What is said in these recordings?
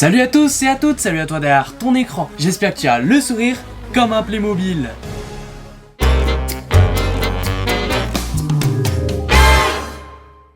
Salut à tous et à toutes, salut à toi derrière ton écran. J'espère que tu as le sourire comme un Playmobil.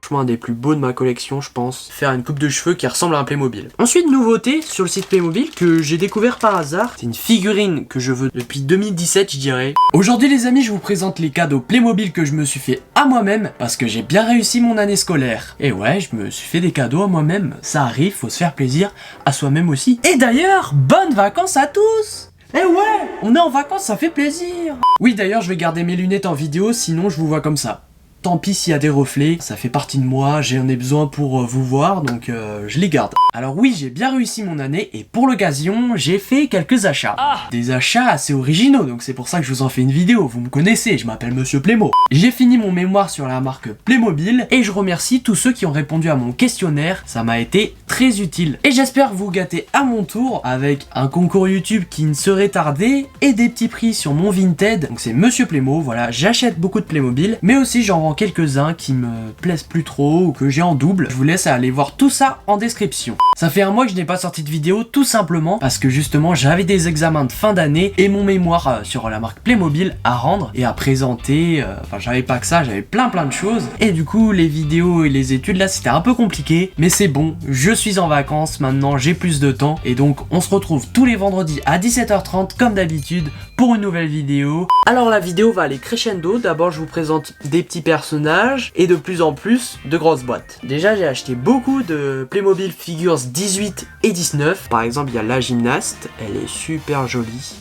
Franchement, un des plus beaux de ma collection, je pense. Faire une coupe de cheveux qui ressemble à un Playmobil. Ensuite, nouveauté sur le site Playmobil que j'ai découvert par hasard. C'est une figurine que je veux depuis 2017, je dirais. Aujourd'hui, les amis, je vous présente les cadeaux Playmobil que je me suis fait à moi-même parce que j'ai bien réussi mon année scolaire. Et ouais, je me suis fait des cadeaux à moi-même. Ça arrive, faut se faire plaisir à soi-même aussi. Et d'ailleurs, bonnes vacances à tous! Eh ouais, on est en vacances, ça fait plaisir. Oui, d'ailleurs, je vais garder mes lunettes en vidéo, sinon je vous vois comme ça. Tant pis s'il y a des reflets, ça fait partie de moi, j'en ai besoin pour vous voir, donc je les garde. Alors oui, j'ai bien réussi mon année, et pour l'occasion, j'ai fait quelques achats. Des achats assez originaux, donc c'est pour ça que je vous en fais une vidéo, vous me connaissez, je m'appelle Monsieur Playmo. J'ai fini mon mémoire sur la marque Playmobil, et je remercie tous ceux qui ont répondu à mon questionnaire, ça m'a été très utile. Et j'espère vous gâter à mon tour, avec un concours YouTube qui ne serait tardé, et des petits prix sur mon Vinted, donc c'est Monsieur Playmo, voilà, j'achète beaucoup de Playmobil, mais aussi j'en vends quelques-uns qui me plaisent plus trop ou que j'ai en double. Je vous laisse aller voir tout ça en description. Ça fait un mois que je n'ai pas sorti de vidéo tout simplement parce que justement j'avais des examens de fin d'année et mon mémoire sur la marque Playmobil à rendre et à présenter. Enfin j'avais pas que ça, j'avais plein de choses et du coup les vidéos et les études là c'était un peu compliqué, mais c'est bon, je suis en vacances maintenant, j'ai plus de temps et donc on se retrouve tous les vendredis à 17h30 comme d'habitude pour une nouvelle vidéo. Alors la vidéo va aller crescendo, d'abord je vous présente des petits personnages et de plus en plus de grosses boîtes. Déjà j'ai acheté beaucoup de Playmobil Figures 18 et 19. Par exemple il y a la gymnaste, elle est super jolie.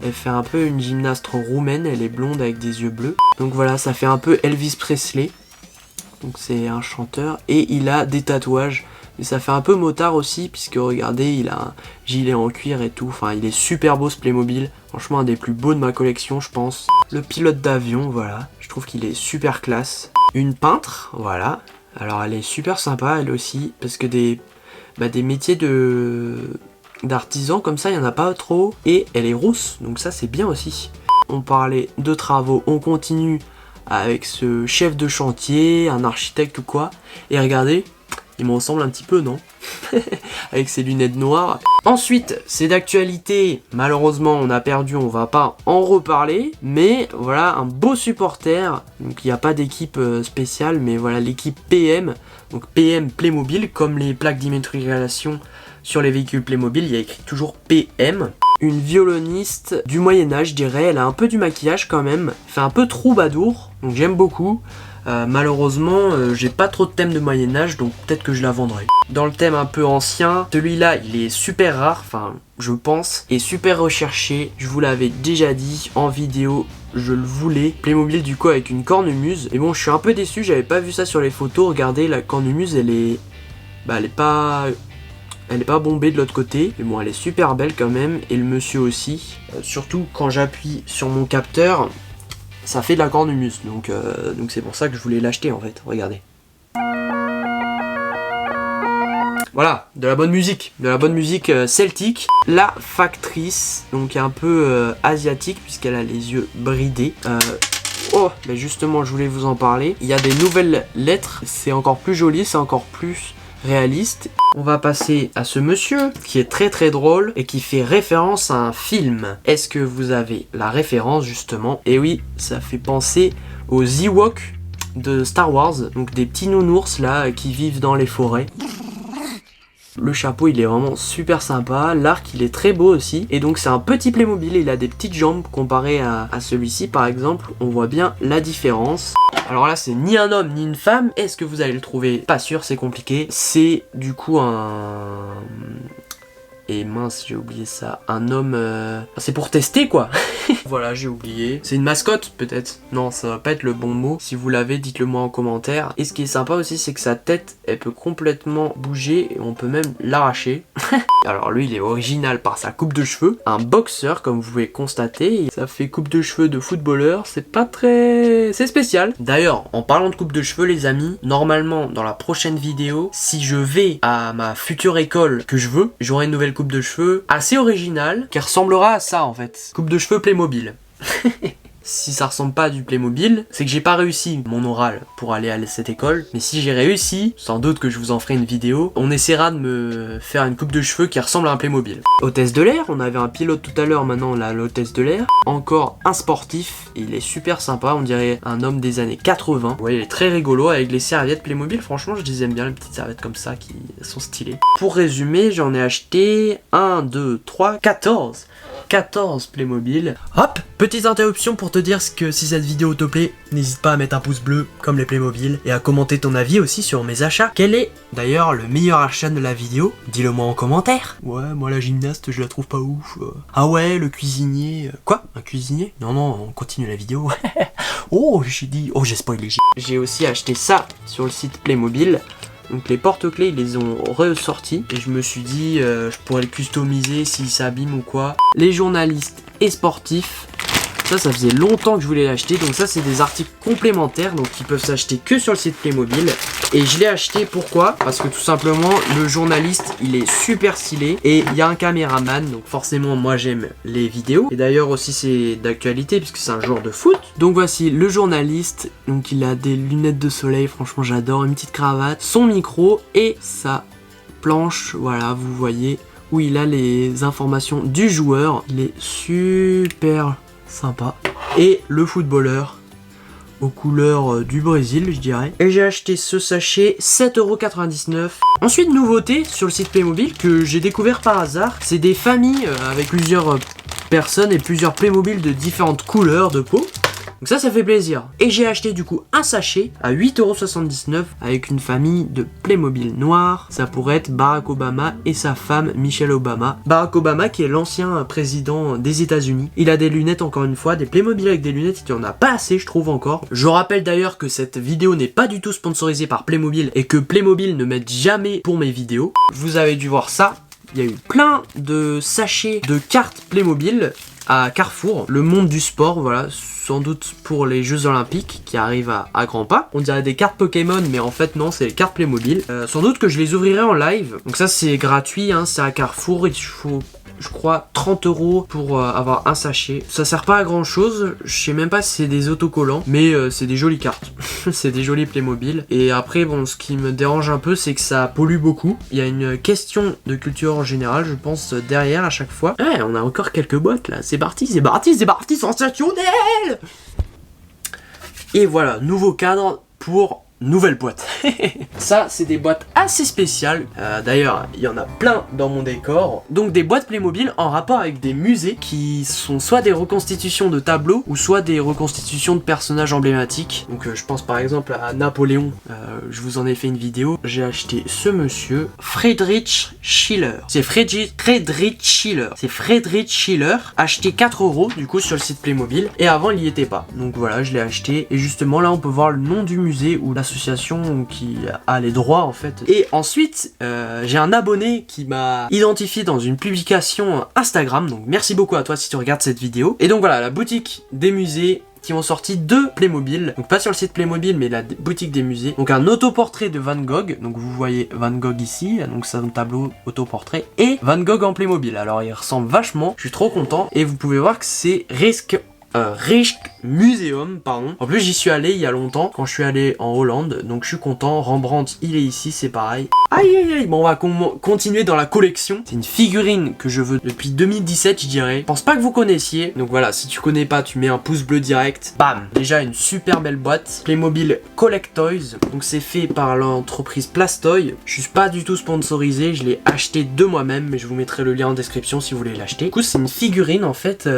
Elle fait un peu une gymnaste roumaine, elle est blonde avec des yeux bleus. Donc voilà, ça fait un peu Elvis Presley. Donc c'est un chanteur et il a des tatouages. Mais ça fait un peu motard aussi puisque regardez, il a un gilet en cuir et tout. Enfin il est super beau ce Playmobil. Franchement un des plus beaux de ma collection je pense. Le pilote d'avion, voilà. Je trouve qu'il est super classe. Une peintre, voilà. Alors elle est super sympa elle aussi. Parce que des métiers d'artisan comme ça il n'y en a pas trop. Et elle est rousse, donc ça c'est bien aussi. On parlait de travaux, on continue avec ce chef de chantier, un architecte ou quoi. Et regardez, il me ressemble un petit peu, non? Avec ses lunettes noires. Ensuite, c'est d'actualité. Malheureusement, on a perdu, on va pas en reparler. Mais voilà, un beau supporter. Donc il n'y a pas d'équipe spéciale, mais voilà l'équipe PM. Donc PM Playmobil, comme les plaques d'immatriculation sur les véhicules Playmobil, il y a écrit toujours PM. Une violoniste du Moyen-Âge, je dirais. Elle a un peu du maquillage quand même. Elle fait un peu troubadour, donc j'aime beaucoup. Malheureusement, j'ai pas trop de thème de Moyen-Âge, donc peut-être que je la vendrai. Dans le thème un peu ancien, celui-là, il est super rare, enfin, je pense, et super recherché. Je vous l'avais déjà dit en vidéo, je le voulais. Playmobil du coup avec une cornemuse. Et bon, je suis un peu déçu, j'avais pas vu ça sur les photos. Regardez, la cornemuse, elle est pas bombée de l'autre côté, mais bon elle est super belle quand même, et le monsieur aussi. Surtout quand j'appuie sur mon capteur, ça fait de la cornemuse, donc c'est pour ça que je voulais l'acheter en fait, regardez. Voilà, de la bonne musique celtique. La factrice, donc un peu asiatique puisqu'elle a les yeux bridés. Oh, mais justement je voulais vous en parler. Il y a des nouvelles lettres, c'est encore plus joli, c'est encore plus réaliste. On va passer à ce monsieur qui est très drôle et qui fait référence à un film. Est-ce que vous avez la référence justement? Et oui, ça fait penser aux Ewoks de Star Wars, donc des petits nounours là qui vivent dans les forêts. Le chapeau il est vraiment super sympa, l'arc il est très beau aussi, et donc c'est un petit Playmobil, il a des petites jambes comparé à celui-ci par exemple, on voit bien la différence. Alors là c'est ni un homme ni une femme, est-ce que vous allez le trouver? Pas sûr, c'est compliqué. C'est du coup un... Et mince, j'ai oublié ça. Un homme... C'est pour tester quoi. Voilà, j'ai oublié. C'est une mascotte peut-être. Non, ça va pas être le bon mot. Si vous l'avez, dites-le moi en commentaire. Et ce qui est sympa aussi, c'est que sa tête, elle peut complètement bouger et on peut même l'arracher. Alors lui, il est original par sa coupe de cheveux. Un boxeur, comme vous pouvez constater. Ça fait coupe de cheveux de footballeur. C'est pas très... C'est spécial. D'ailleurs, en parlant de coupe de cheveux, les amis, normalement, dans la prochaine vidéo, si je vais à ma future école que je veux, j'aurai une nouvelle coupe de cheveux assez originale qui ressemblera à ça en fait. Coupe de cheveux Playmobil. si ça ressemble pas à du Playmobil, c'est que j'ai pas réussi mon oral pour aller à cette école. Mais si j'ai réussi, sans doute que je vous en ferai une vidéo, on essaiera de me faire une coupe de cheveux qui ressemble à un Playmobil. Hôtesse de l'air, on avait un pilote tout à l'heure, maintenant on a l'hôtesse de l'air. Encore un sportif, il est super sympa, on dirait un homme des années 80. Ouais, il est très rigolo avec les serviettes Playmobil, franchement je les aime bien, les petites serviettes comme ça qui sont stylées. Pour résumer, j'en ai acheté 1, 2, 3, 14 Playmobil. Hop, petite interruption pour te dire que si cette vidéo te plaît, n'hésite pas à mettre un pouce bleu comme les Playmobil et à commenter ton avis aussi sur mes achats. Quel est d'ailleurs le meilleur achat de la vidéo? Dis-le moi en commentaire. Ouais, moi la gymnaste je la trouve pas ouf. Ah ouais, le cuisinier. Quoi? Un cuisinier? Non, non, on continue la vidéo. Oh, j'ai spoilé. J'ai aussi acheté ça sur le site Playmobil. Donc les porte-clés ils les ont ressortis et je me suis dit je pourrais le customiser s'il s'abîme ou quoi. Les journalistes et sportifs, ça faisait longtemps que je voulais l'acheter, donc ça c'est des articles complémentaires donc qui peuvent s'acheter que sur le site Playmobil. Et je l'ai acheté pourquoi? Parce que tout simplement le journaliste il est super stylé et il y a un caméraman, donc forcément moi j'aime les vidéos et d'ailleurs aussi c'est d'actualité puisque c'est un joueur de foot. Donc voici le journaliste, donc il a des lunettes de soleil, franchement j'adore, une petite cravate, son micro et sa planche, voilà vous voyez où il a les informations du joueur, il est super sympa. Et le footballeur aux couleurs du Brésil je dirais. Et j'ai acheté ce sachet 7,99 €. Ensuite nouveauté sur le site Playmobil que j'ai découvert par hasard, c'est des familles avec plusieurs personnes et plusieurs Playmobil de différentes couleurs de peau. Donc ça fait plaisir. Et j'ai acheté du coup un sachet à 8,79 € avec une famille de Playmobil noir. Ça pourrait être Barack Obama et sa femme Michelle Obama. Barack Obama qui est l'ancien président des États-Unis. Il a des lunettes encore une fois, des Playmobil avec des lunettes, il n'y en a pas assez je trouve encore. Je rappelle d'ailleurs que cette vidéo n'est pas du tout sponsorisée par Playmobil et que Playmobil ne m'aide jamais pour mes vidéos. Vous avez dû voir ça. Il y a eu plein de sachets de cartes Playmobil à Carrefour, le monde du sport, voilà, sans doute pour les Jeux Olympiques qui arrivent à grands pas. On dirait des cartes Pokémon, mais en fait non, c'est les cartes Playmobil. Sans doute que je les ouvrirai en live. Donc ça c'est gratuit, hein, c'est à Carrefour, il faut je crois 30 € pour avoir un sachet. Ça sert pas à grand chose, je sais même pas si c'est des autocollants, mais c'est des jolies cartes. C'est des jolis Playmobil. Et après bon, ce qui me dérange un peu c'est que ça pollue beaucoup. Il y a une question de culture en général je pense derrière à chaque fois. Ouais, on a encore quelques boîtes là, c'est parti, sensationnel. Et voilà, nouveau cadre pour nouvelle boîte. Ça c'est des boîtes assez spéciales, d'ailleurs il y en a plein dans mon décor. Donc des boîtes Playmobil en rapport avec des musées qui sont soit des reconstitutions de tableaux ou soit des reconstitutions de personnages emblématiques. Donc je pense par exemple à Napoléon, je vous en ai fait une vidéo. J'ai acheté ce monsieur Friedrich Schiller. C'est Friedrich Schiller, acheté 4 € du coup sur le site Playmobil et avant il y était pas. Donc voilà, je l'ai acheté et justement là on peut voir le nom du musée ou l'association qui a les droits en fait. Et ensuite j'ai un abonné qui m'a identifié dans une publication Instagram, donc merci beaucoup à toi si tu regardes cette vidéo. Et donc voilà, la boutique des musées qui ont sorti 2 Playmobil, donc pas sur le site Playmobil mais la boutique des musées. Donc un autoportrait de Van Gogh, donc vous voyez Van Gogh ici, donc c'est un tableau autoportrait, et Van Gogh en Playmobil. Alors il ressemble vachement, je suis trop content, et vous pouvez voir que c'est Rijksmuseum, pardon. En plus j'y suis allé il y a longtemps, quand je suis allé en Hollande, donc je suis content. Rembrandt il est ici, c'est pareil. Aïe aïe aïe. Bon on va continuer dans la collection. C'est une figurine que je veux depuis 2017 je dirais. Je pense pas que vous connaissiez, donc voilà, si tu connais pas tu mets un pouce bleu direct. Bam. Déjà une super belle boîte Playmobil Collect Toys. Donc c'est fait par l'entreprise Plastoy. Je suis pas du tout sponsorisé, je l'ai acheté de moi-même, mais je vous mettrai le lien en description si vous voulez l'acheter. Du coup c'est une figurine en fait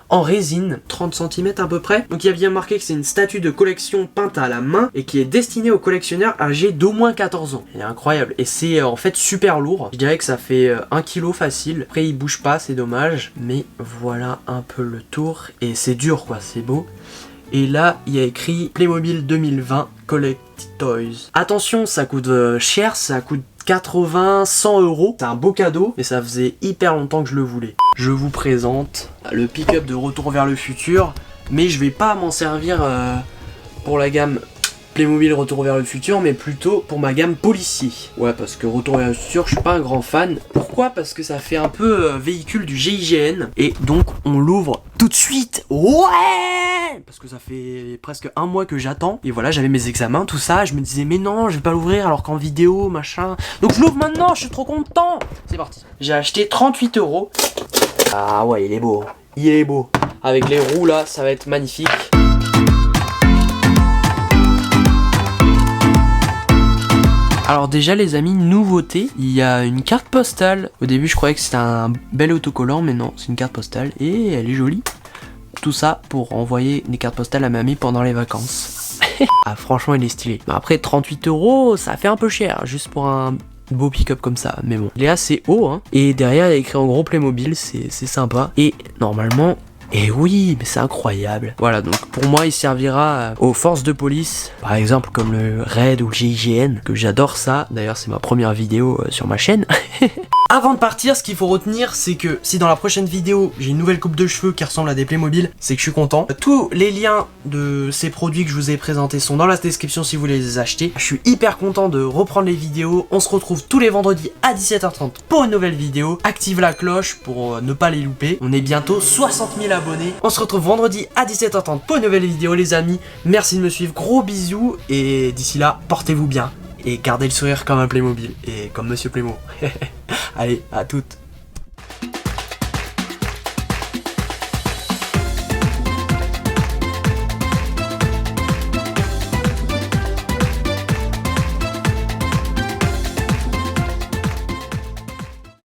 en résine, 30 cm à peu près. Donc il y a bien marqué que c'est une statue de collection peinte à la main et qui est destinée aux collectionneurs âgés d'au moins 14 ans. C'est incroyable. Et c'est en fait super lourd. Je dirais que ça fait 1 kg facile. Après il bouge pas, c'est dommage. Mais voilà un peu le tour. Et c'est dur quoi, c'est beau. Et là il y a écrit Playmobil 2020 Collect Toys. Attention, ça coûte cher, ça coûte 80, 100 €. C'est un beau cadeau, mais ça faisait hyper longtemps que je le voulais. Je vous présente le pick-up de Retour vers le futur, mais je vais pas m'en servir pour la gamme Playmobil Retour vers le futur, mais plutôt pour ma gamme policier. Ouais, parce que Retour vers le futur, je suis pas un grand fan. Pourquoi? Parce que ça fait un peu véhicule du GIGN, et donc on l'ouvre tout de suite. Ouais! Parce que ça fait presque un mois que j'attends, et voilà, j'avais mes examens, tout ça, je me disais mais non, je vais pas l'ouvrir alors qu'en vidéo, machin. Donc je l'ouvre maintenant, je suis trop content. C'est parti. J'ai acheté 38 €. Ah ouais, il est beau. Il est beau. Avec les roues là, ça va être magnifique. Alors déjà les amis, nouveauté, il y a une carte postale. Au début je croyais que c'était un bel autocollant, mais non, c'est une carte postale et elle est jolie. Tout ça pour envoyer des cartes postales à mamie pendant les vacances. Ah franchement il est stylé. Mais après 38 €, ça fait un peu cher, juste pour un beau pick-up comme ça, mais bon. Il est assez haut, hein. Et derrière il est écrit en gros Playmobil, c'est sympa. Et normalement... Et oui, mais c'est incroyable. Voilà, donc pour moi, il servira aux forces de police, par exemple comme le RAID ou le GIGN, que j'adore ça. D'ailleurs, c'est ma première vidéo sur ma chaîne. Avant de partir, ce qu'il faut retenir, c'est que si dans la prochaine vidéo, j'ai une nouvelle coupe de cheveux qui ressemble à des Playmobil, c'est que je suis content. Tous les liens de ces produits que je vous ai présentés sont dans la description si vous voulez les acheter. Je suis hyper content de reprendre les vidéos. On se retrouve tous les vendredis à 17h30 pour une nouvelle vidéo. Active la cloche pour ne pas les louper. On est bientôt 60 000 abonnés. On se retrouve vendredi à 17h30 pour une nouvelle vidéo les amis. Merci de me suivre, gros bisous. Et d'ici là, portez-vous bien. Et gardez le sourire comme un Playmobil. Et comme Monsieur Playmo. Allez, à toutes.